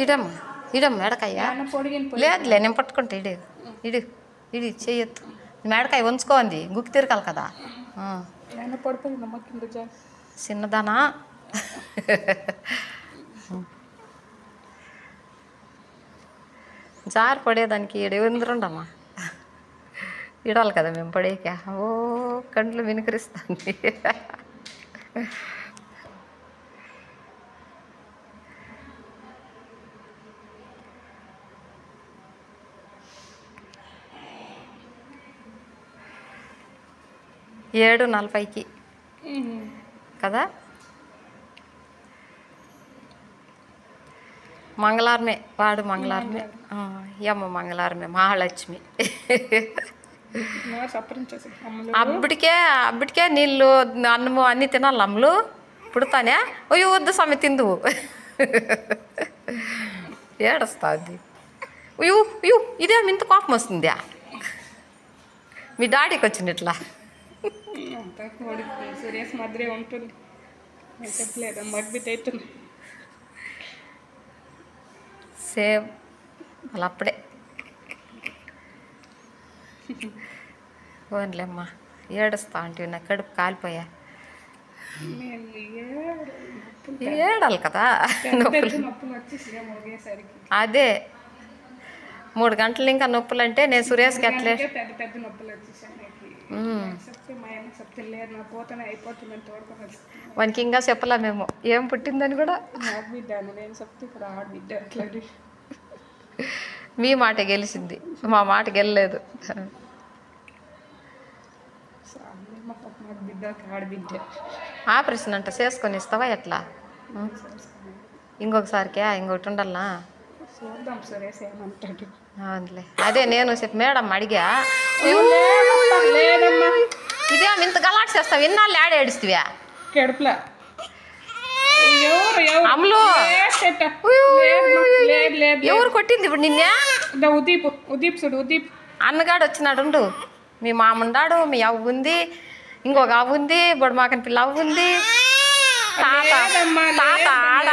ఇడమ్మ ఇడమ్మ మెడకాయ లేదులే నేను పట్టుకుంటా ఇడు ఇడు ఇడు చెయ్యొద్దు మెడకాయ ఉంచుకోండి గుక్కి తిరగాలి కదా చిన్నదానా జారి పడేదానికి ఈడ ఎందురుండమ్మా ఇడాలి కదా మేము పడేక ఓ కండ్లు వినికరిస్తుంది 7:40కి కదా మంగళవారమే వాడు మంగళవారమే అమ్మ మంగళవారమే మహాలక్ష్మి అప్పటికే నీళ్ళు అన్నము అన్నీ తినాలి అమ్మలు పుడతానే అయ్యో వద్దు స్వామి తిందువు ఏడుస్తుంది అయ్యో అయ్యో ఇదేమి ఇంత కోపం వస్తుందా మీ డాడీకి వచ్చింది ఇట్లా సేమ్ అలా అప్పుడే ఓన్లేమ్మా ఏడుస్తా అంటే నా కడుపు కాలిపోయా ఏడాలి కదా అదే 3 గంటలు ఇంకా నొప్పులు అంటే నేను సురేష్కి ఎట్లే వానికి ఇంకా చెప్పలా మేము ఏం పుట్టిందని కూడా మీ మాట గెలిచింది మా మాట గెలలేదు ఆపరేషన్ అంట చేసుకొని ఇస్తావా ఎట్లా ఇంకొకసారికే ఇంకొకటి ఉండాలనా అవునులే అదే నేను చెప్పి మేడం అడిగా ఇదేం ఇంత గలాట్ చేస్తావు ఇన్నాళ్ళు యాడ ఏడుస్తావా అమ్ములు ఎవరు కొట్టింది ఇప్పుడు నిన్నే అన్నగాడు వచ్చినాడు మీ మామన్నాడు మీ అవ్వ ఉంది ఇంకొక అవ్వ ఉంది బొడమాకని పిల్ల అవ్వ ఉంది తాత ఆడ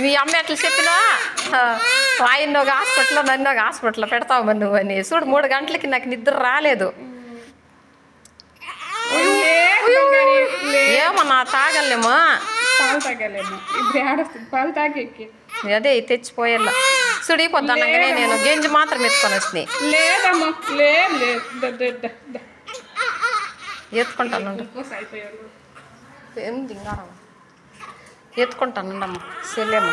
మీ అమ్మ ఎట్లా చెప్పినా ఆయన ఒక హాస్పిటల్లో నన్ను ఒక హాస్పిటల్లో పెడతావు నువ్వు అని చూడు 3 గంటలకి నాకు నిద్ర రాలేదు ఏమన్నా తాగలేమో అదే తెచ్చిపోయేలా సుడిపోతానగానే నేను గెంజి మాత్రం ఎత్తుకొని వచ్చినాయి ఎత్తుకుంటాను ఎత్తుకుంటాను అమ్మ చెల్లెమ్మ